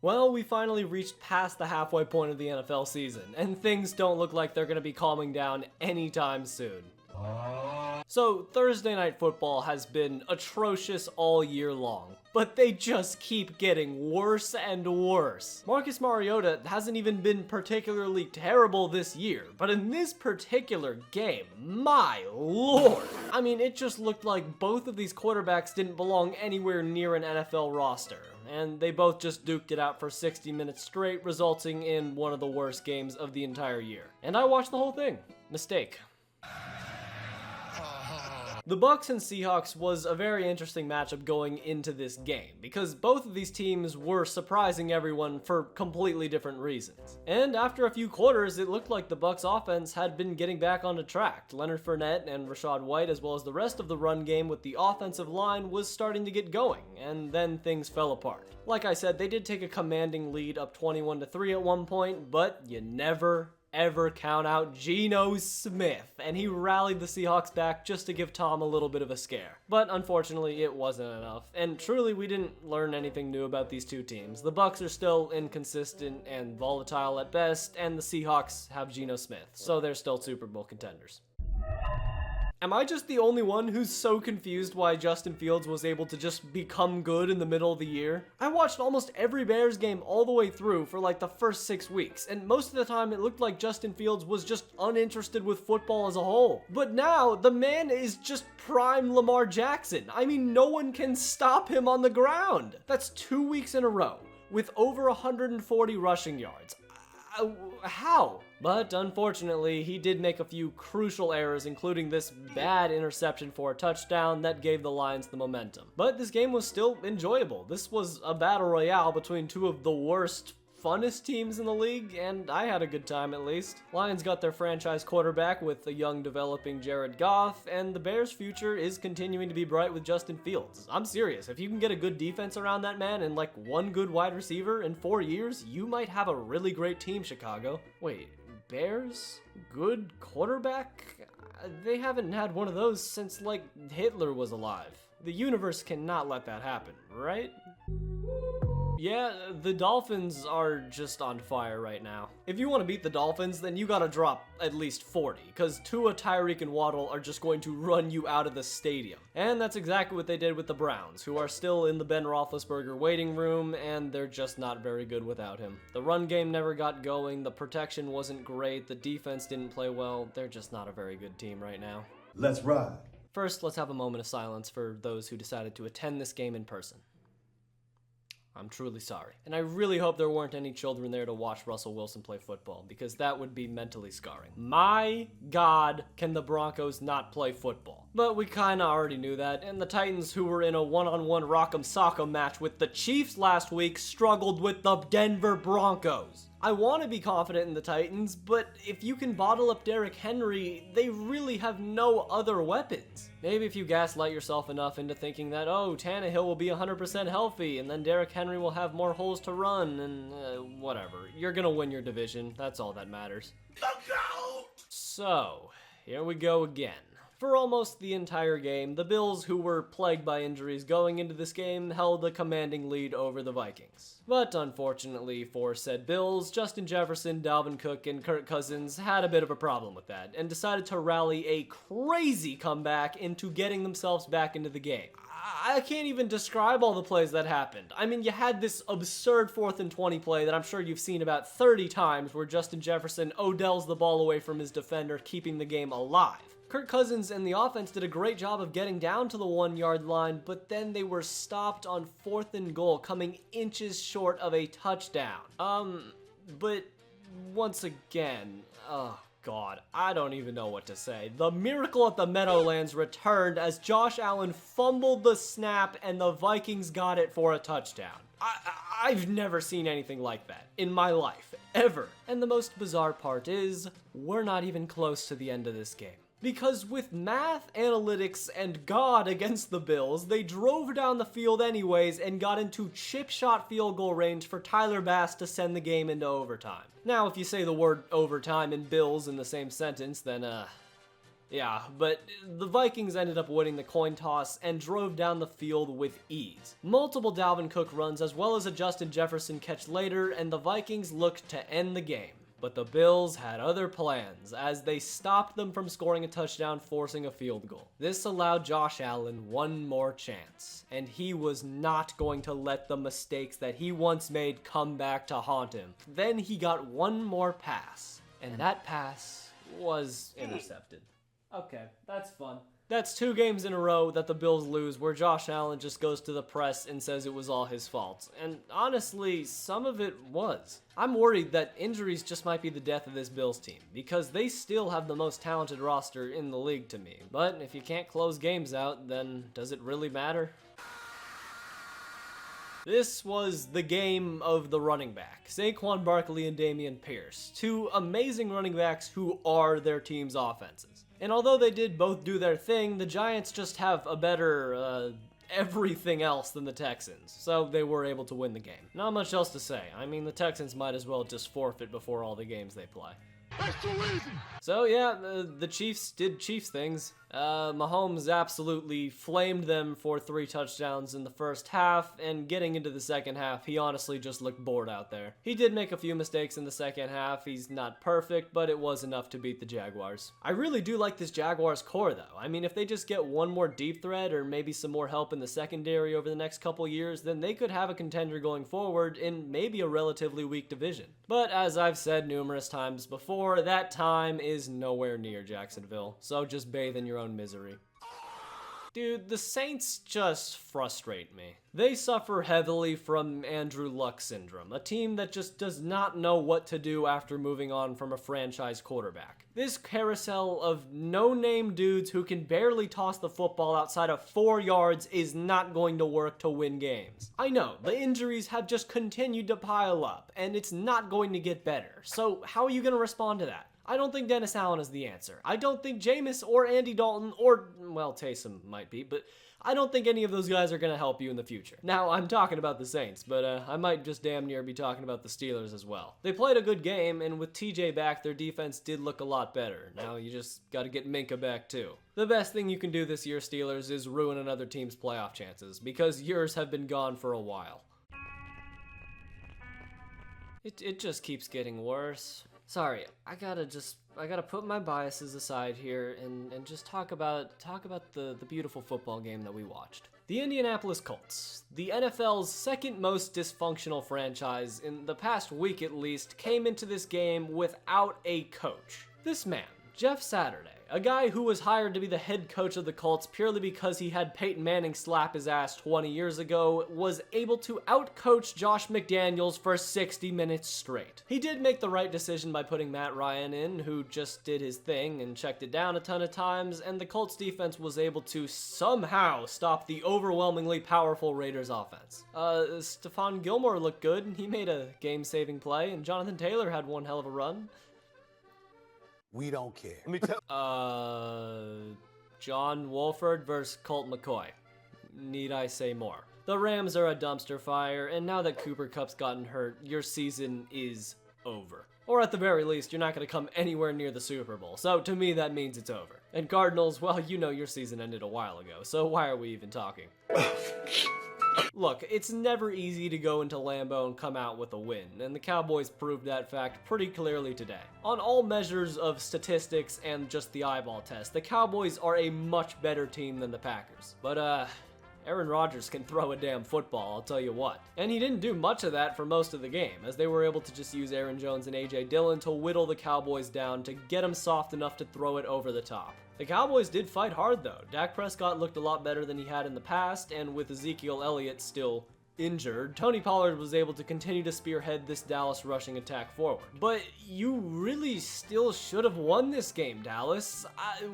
Well, we finally reached past the halfway point of the NFL season, and things don't look like they're going to be calming down anytime soon. So, Thursday Night Football has been atrocious all year long, but they just keep getting worse and worse. Marcus Mariota hasn't even been particularly terrible this year, but in this particular game, my lord! I mean, it just looked like both of these quarterbacks didn't belong anywhere near an NFL roster, and they both just duked it out for 60 minutes straight, resulting in one of the worst games of the entire year. And I watched the whole thing. Mistake. The Bucs and Seahawks was a very interesting matchup going into this game, because both of these teams were surprising everyone for completely different reasons. And after a few quarters, it looked like the Bucs offense had been getting back on the track. Leonard Fournette and Rachaad White, as well as the rest of the run game with the offensive line, was starting to get going, and then things fell apart. Like I said, they did take a commanding lead up 21-3 at one point, but you never ever count out Geno Smith, and he rallied the Seahawks back just to give Tom a little bit of a scare. But unfortunately, it wasn't enough, and truly we didn't learn anything new about these two teams. The Bucs are still inconsistent and volatile at best, and the Seahawks have Geno Smith, so they're still Super Bowl contenders. Am I just the only one who's so confused why Justin Fields was able to just become good in the middle of the year? I watched almost every Bears game all the way through for like the first 6 weeks, and most of the time it looked like Justin Fields was just uninterested with football as a whole. But now, the man is just prime Lamar Jackson. I mean, no one can stop him on the ground. That's 2 weeks in a row with over 140 rushing yards. How? But unfortunately, he did make a few crucial errors, including this bad interception for a touchdown that gave the Lions the momentum. But this game was still enjoyable. This was a battle royale between two of the worst, funnest teams in the league, and I had a good time at least. Lions got their franchise quarterback with the young developing Jared Goff, and the Bears' future is continuing to be bright with Justin Fields. I'm serious, if you can get a good defense around that man and like one good wide receiver in 4 years, you might have a really great team, Chicago. Wait, Bears? Good quarterback? They haven't had one of those since like Hitler was alive. The universe cannot let that happen, right? Yeah, the Dolphins are just on fire right now. If you want to beat the Dolphins, then you gotta drop at least 40, because Tua, Tyreek, and Waddle are just going to run you out of the stadium. And that's exactly what they did with the Browns, who are still in the Ben Roethlisberger waiting room, and they're just not very good without him. The run game never got going, the protection wasn't great, the defense didn't play well, they're just not a very good team right now. Let's ride. First, let's have a moment of silence for those who decided to attend this game in person. I'm truly sorry. And I really hope there weren't any children there to watch Russell Wilson play football, because that would be mentally scarring. My God, can the Broncos not play football? But we kinda already knew that, and the Titans, who were in a one-on-one rock'em sock'em match with the Chiefs last week, struggled with the Denver Broncos. I want to be confident in the Titans, but if you can bottle up Derrick Henry, they really have no other weapons. Maybe if you gaslight yourself enough into thinking that, oh, Tannehill will be 100% healthy, and then Derrick Henry will have more holes to run, and whatever. You're gonna win your division, that's all that matters. So, here we go again. For almost the entire game, the Bills, who were plagued by injuries going into this game, held a commanding lead over the Vikings. But unfortunately for said Bills, Justin Jefferson, Dalvin Cook, and Kirk Cousins had a bit of a problem with that, and decided to rally a crazy comeback into getting themselves back into the game. I can't even describe all the plays that happened. I mean, you had this absurd 4th and 20 play that I'm sure you've seen about 30 times where Justin Jefferson Odells the ball away from his defender, keeping the game alive. Kirk Cousins and the offense did a great job of getting down to the 1-yard line, but then they were stopped on 4th and goal, coming inches short of a touchdown. But once again, oh God, I don't even know what to say. The miracle at the Meadowlands returned as Josh Allen fumbled the snap and the Vikings got it for a touchdown. I've never seen anything like that in my life, ever. And the most bizarre part is, we're not even close to the end of this game. Because with math, analytics, and God against the Bills, they drove down the field anyways and got into chip shot field goal range for Tyler Bass to send the game into overtime. Now, if you say the word overtime and Bills in the same sentence, then Yeah, but the Vikings ended up winning the coin toss and drove down the field with ease. Multiple Dalvin Cook runs as well as a Justin Jefferson catch later, and the Vikings looked to end the game. But the Bills had other plans as they stopped them from scoring a touchdown, forcing a field goal. This allowed Josh Allen one more chance, and he was not going to let the mistakes that he once made come back to haunt him. Then he got one more pass, and that pass was intercepted. Okay, that's fun. That's 2 games in a row that the Bills lose where Josh Allen just goes to the press and says it was all his fault. And honestly, some of it was. I'm worried that injuries just might be the death of this Bills team, because they still have the most talented roster in the league to me. But if you can't close games out, then does it really matter? This was the game of the running back, Saquon Barkley and Dameon Pierce, 2 amazing running backs who are their team's offenses. And although they did both do their thing, the Giants just have a better, everything else than the Texans, so they were able to win the game. Not much else to say. I mean, the Texans might as well just forfeit before all the games they play. That's too easy! So yeah, the Chiefs did Chiefs things. Mahomes absolutely flamed them for 3 touchdowns in the first half, and getting into the second half, he honestly just looked bored out there. He did make a few mistakes in the second half. He's not perfect, but it was enough to beat the Jaguars. I really do like this Jaguars core though. I mean, if they just get one more deep threat or maybe some more help in the secondary over the next couple years, then they could have a contender going forward in maybe a relatively weak division. But as I've said numerous times before, that time is nowhere near Jacksonville, so just bathe in your own misery. Dude, the Saints just frustrate me. They suffer heavily from Andrew Luck syndrome, a team that just does not know what to do after moving on from a franchise quarterback. This carousel of no-name dudes who can barely toss the football outside of 4 yards is not going to work to win games. I know, the injuries have just continued to pile up, and it's not going to get better. So how are you going to respond to that? I don't think Dennis Allen is the answer. I don't think Jameis or Andy Dalton or, well, Taysom might be, but I don't think any of those guys are going to help you in the future. Now, I'm talking about the Saints, but I might just damn near be talking about the Steelers as well. They played a good game, and with TJ back, their defense did look a lot better. Now, you just got to get Minka back, too. The best thing you can do this year, Steelers, is ruin another team's playoff chances, because yours have been gone for a while. It just keeps getting worse. Sorry, I gotta put my biases aside here and just talk about the beautiful football game that we watched. The Indianapolis Colts, the NFL's second most dysfunctional franchise in the past week at least, came into this game without a coach. This man, Jeff Saturday, a guy who was hired to be the head coach of the Colts purely because he had Peyton Manning slap his ass 20 years ago, was able to outcoach Josh McDaniels for 60 minutes straight. He did make the right decision by putting Matt Ryan in, who just did his thing and checked it down a ton of times, and the Colts defense was able to somehow stop the overwhelmingly powerful Raiders offense. Stephon Gilmore looked good, he made a game-saving play, and Jonathan Taylor had one hell of a run. We don't care. Let me tell John Wolford vs Colt McCoy. Need I say more? The Rams are a dumpster fire, and now that Cooper Kupp's gotten hurt, your season is over. Or at the very least, you're not going to come anywhere near the Super Bowl, so to me that means it's over. And Cardinals, well, you know your season ended a while ago, so why are we even talking? Look, it's never easy to go into Lambeau and come out with a win, and the Cowboys proved that fact pretty clearly today. On all measures of statistics and just the eyeball test, the Cowboys are a much better team than the Packers. But, Aaron Rodgers can throw a damn football, I'll tell you what. And he didn't do much of that for most of the game, as they were able to just use Aaron Jones and A.J. Dillon to whittle the Cowboys down to get them soft enough to throw it over the top. The Cowboys did fight hard though. Dak Prescott looked a lot better than he had in the past, and with Ezekiel Elliott still injured, Tony Pollard was able to continue to spearhead this Dallas rushing attack forward. But you really still should have won this game, Dallas.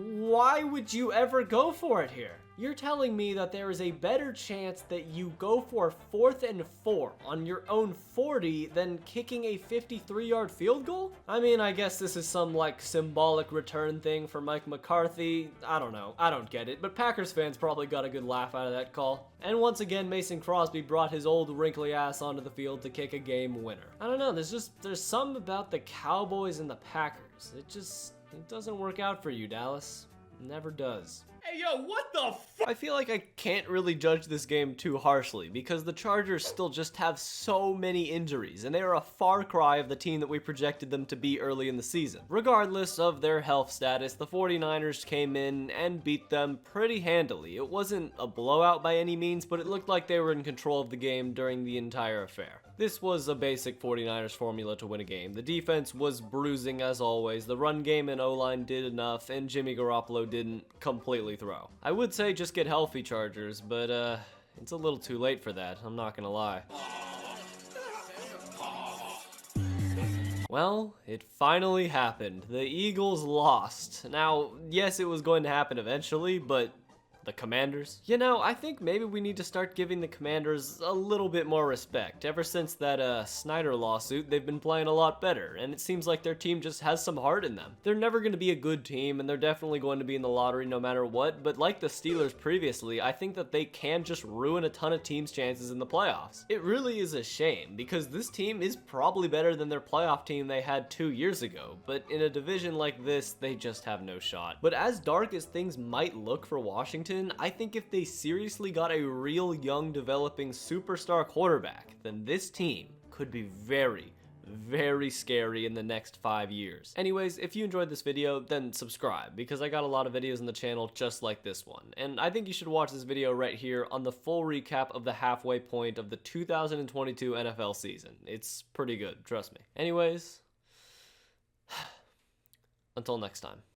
Why would you ever go for it here? You're telling me that there is a better chance that you go for 4th and 4 on your own 40 than kicking a 53-yard field goal? I mean, I guess this is some like symbolic return thing for Mike McCarthy. I don't know. I don't get it, but Packers fans probably got a good laugh out of that call. And once again, Mason Crosby brought his old wrinkly ass onto the field to kick a game winner. I don't know, there's something about the Cowboys and the Packers. It doesn't work out for you, Dallas. Never does. Hey, yo, what the f? I feel like I can't really judge this game too harshly because the Chargers still just have so many injuries and they are a far cry of the team that we projected them to be early in the season. Regardless of their health status, the 49ers came in and beat them pretty handily. It wasn't a blowout by any means, but it looked like they were in control of the game during the entire affair. This was a basic 49ers formula to win a game. The defense was bruising as always, the run game and O-line did enough, and Jimmy Garoppolo didn't completely throw. I would say just get healthy, Chargers, but it's a little too late for that, I'm not gonna lie. Well, it finally happened. The Eagles lost. Now, yes, it was going to happen eventually, but the Commanders? You know, I think maybe we need to start giving the Commanders a little bit more respect. Ever since that Snyder lawsuit, they've been playing a lot better, and it seems like their team just has some heart in them. They're never going to be a good team, and they're definitely going to be in the lottery no matter what, but like the Steelers previously, I think that they can just ruin a ton of teams' chances in the playoffs. It really is a shame, because this team is probably better than their playoff team they had 2 years ago, but in a division like this, they just have no shot. But as dark as things might look for Washington, I think if they seriously got a real young developing superstar quarterback, then this team could be very, very scary in the next 5 years. Anyways, if you enjoyed this video, then subscribe, because I got a lot of videos on the channel just like this one. And I think you should watch this video right here on the full recap of the halfway point of the 2022 NFL season. It's pretty good, trust me. Anyways, until next time.